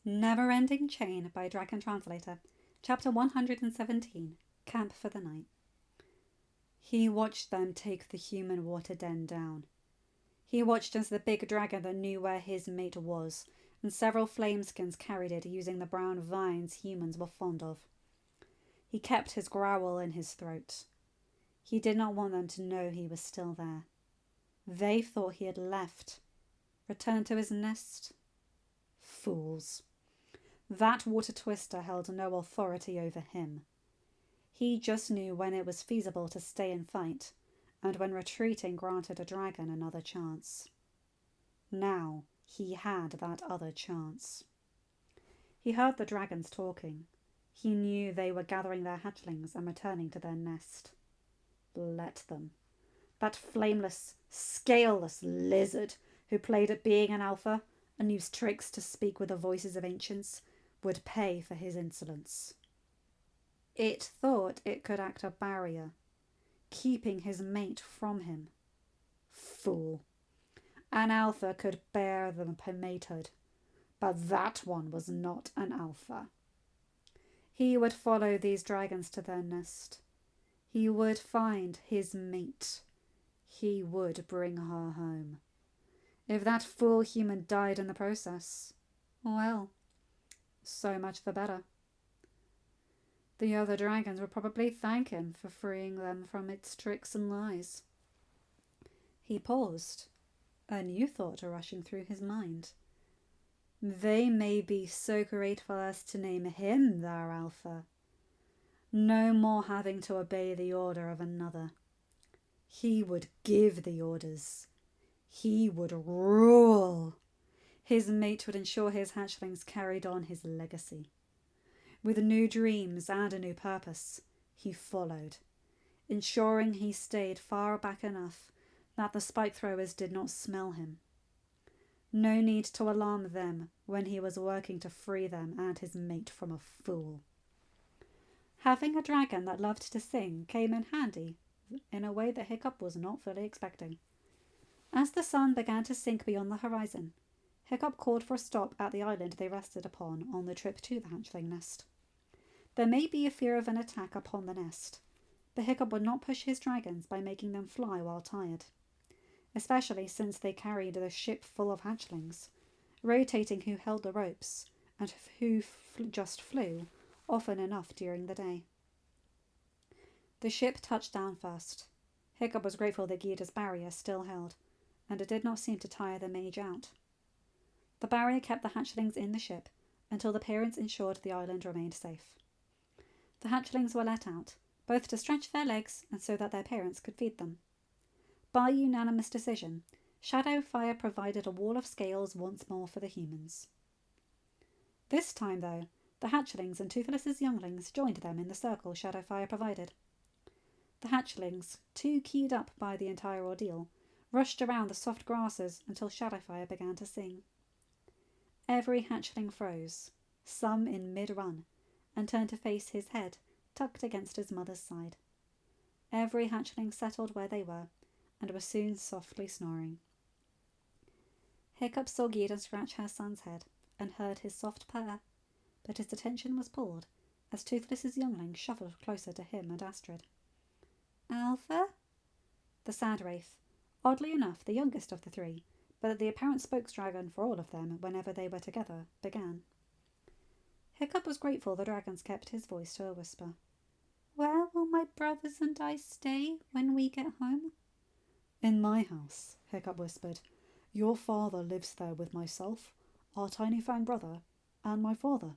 Neverending Chain by Dragon Translator, Chapter 117, Camp for the Night. He watched them take the human water den down. He watched as the big dragon that knew where his mate was, and several flameskins carried it using the brown vines humans were fond of. He kept his growl in his throat. He did not want them to know he was still there. They thought he had left, returned to his nest. Fools. That water twister held no authority over him. He just knew when it was feasible to stay and fight, and when retreating granted a dragon another chance. Now he had that other chance. He heard the dragons talking. He knew they were gathering their hatchlings and returning to their nest. Let them. That flameless, scaleless lizard who played at being an alpha and used tricks to speak with the voices of ancients would pay for his insolence. It thought it could act a barrier, keeping his mate from him. Fool. An alpha could bear the matehood, but that one was not an alpha. He would follow these dragons to their nest. He would find his mate. He would bring her home. If that fool human died in the process, well, so much the better. The other dragons would probably thank him for freeing them from its tricks and lies. He paused, a new thought rushing through his mind. They may be so grateful as to name him their alpha. No more having to obey the order of another. He would give the orders. He would rule. His mate would ensure his hatchlings carried on his legacy. With new dreams and a new purpose, he followed, ensuring he stayed far back enough that the spike throwers did not smell him. No need to alarm them when he was working to free them and his mate from a fool. Having a dragon that loved to sing came in handy in a way that Hiccup was not fully expecting. As the sun began to sink beyond the horizon, Hiccup called for a stop at the island they rested upon on the trip to the hatchling nest. There may be a fear of an attack upon the nest, but Hiccup would not push his dragons by making them fly while tired, especially since they carried the ship full of hatchlings, rotating who held the ropes and who just flew often enough during the day. The ship touched down first. Hiccup was grateful that Gida's barrier still held, and it did not seem to tire the mage out. The barrier kept the hatchlings in the ship until the parents ensured the island remained safe. The hatchlings were let out, both to stretch their legs and so that their parents could feed them. By unanimous decision, Shadowfire provided a wall of scales once more for the humans. This time, though, the hatchlings and Toothless's younglings joined them in the circle Shadowfire provided. The hatchlings, too keyed up by the entire ordeal, rushed around the soft grasses until Shadowfire began to sing. Every hatchling froze, some in mid-run, and turned to face his head, tucked against his mother's side. Every hatchling settled where they were, and was soon softly snoring. Hiccup saw Gida scratch her son's head, and heard his soft purr, but his attention was pulled as Toothless's youngling shuffled closer to him and Astrid. Alpha? The Sand Wraith, oddly enough the youngest of the three, but the apparent spokesdragon for all of them whenever they were together, began. Hiccup was grateful the dragons kept his voice to a whisper. Where will my brothers and I stay when we get home? In my house, Hiccup whispered. Your father lives there with myself, our tiny fang brother, and my father.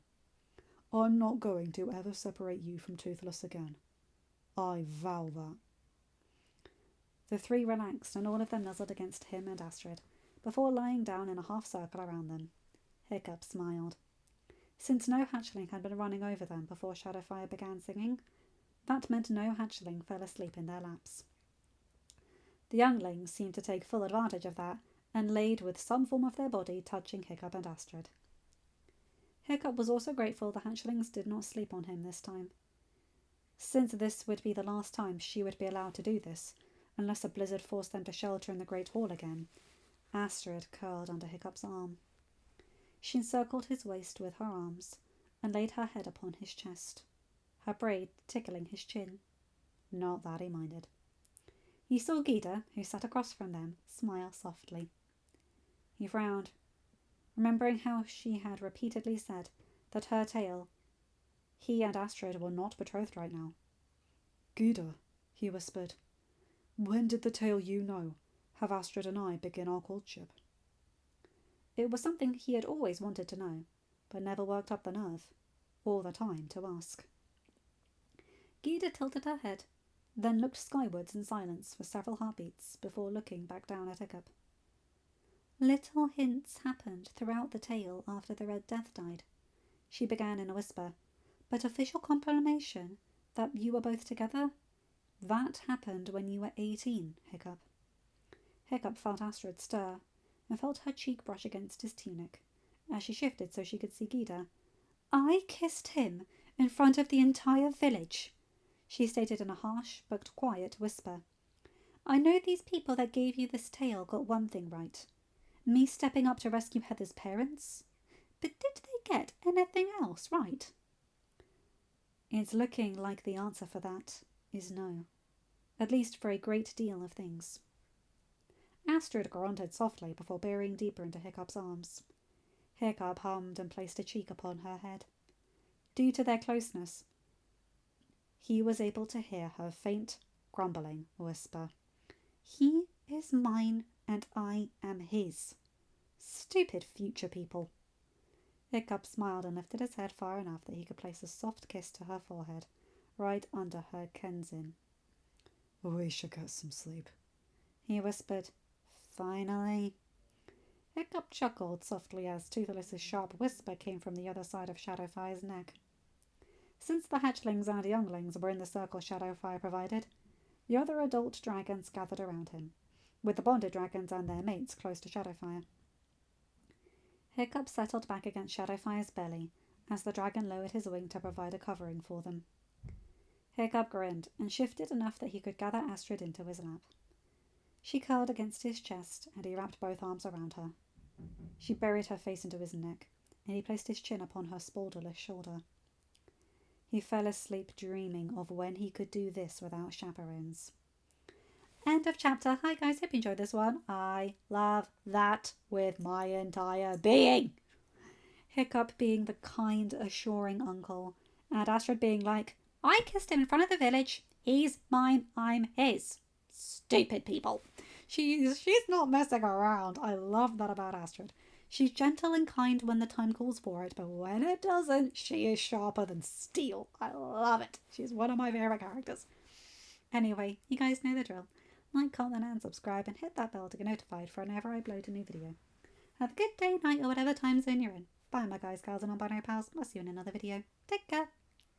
I'm not going to ever separate you from Toothless again. I vow that. The three relaxed, and all of them nuzzled against him and Astrid, before lying down in a half circle around them. Hiccup smiled. Since no hatchling had been running over them before Shadowfire began singing, that meant no hatchling fell asleep in their laps. The younglings seemed to take full advantage of that, and laid with some form of their body touching Hiccup and Astrid. Hiccup was also grateful the hatchlings did not sleep on him this time. Since this would be the last time she would be allowed to do this, unless a blizzard forced them to shelter in the Great Hall again, Astrid curled under Hiccup's arm. She encircled his waist with her arms and laid her head upon his chest, her braid tickling his chin. Not that he minded. He saw Gyda, who sat across from them, smile softly. He frowned, remembering how she had repeatedly said that her tale, he and Astrid were not betrothed right now. Gyda, he whispered, when did the tale you know have Astrid and I begin our courtship? It was something he had always wanted to know, but never worked up the nerve, or the time to ask. Gyda tilted her head, then looked skywards in silence for several heartbeats before looking back down at Hiccup. Little hints happened throughout the tale after the Red Death died. She began in a whisper, but official confirmation that you were both together? That happened when you were 18, Hiccup. Hiccup felt Astrid stir and felt her cheek brush against his tunic as she shifted so she could see Gyda. I kissed him in front of the entire village, she stated in a harsh but quiet whisper. I know these people that gave you this tale got one thing right. Me stepping up to rescue Heather's parents. But did they get anything else right? It's looking like the answer for that is no. At least for a great deal of things. Astrid grunted softly before burying deeper into Hiccup's arms. Hiccup hummed and placed a cheek upon her head. Due to their closeness, he was able to hear her faint, grumbling whisper. He is mine and I am his. Stupid future people. Hiccup smiled and lifted his head far enough that he could place a soft kiss to her forehead, right under her kenzin. We should get some sleep, he whispered. Finally. Hiccup chuckled softly as Toothless's sharp whisper came from the other side of Shadowfire's neck. Since the hatchlings and younglings were in the circle Shadowfire provided, the other adult dragons gathered around him, with the bonded dragons and their mates close to Shadowfire. Hiccup settled back against Shadowfire's belly as the dragon lowered his wing to provide a covering for them. Hiccup grinned and shifted enough that he could gather Astrid into his lap. She curled against his chest and he wrapped both arms around her. She buried her face into his neck and he placed his chin upon her spoilderless shoulder. He fell asleep dreaming of when he could do this without chaperones. End of chapter. Hi guys, hope you enjoyed this one. I love that with my entire being. Hiccup being the kind, assuring uncle, and Astrid being like, I kissed him in front of the village. He's mine, I'm his. Stupid people. She's not messing around. I love that about Astrid. She's gentle and kind when the time calls for it, but when it doesn't, she is sharper than steel. I love it. She's one of my favourite characters. Anyway, you guys know the drill. Like, comment and subscribe and hit that bell to get notified for whenever I upload a new video. Have a good day, night or whatever time zone you're in. Bye my guys, gals and non-binary pals. I'll see you in another video. Take care.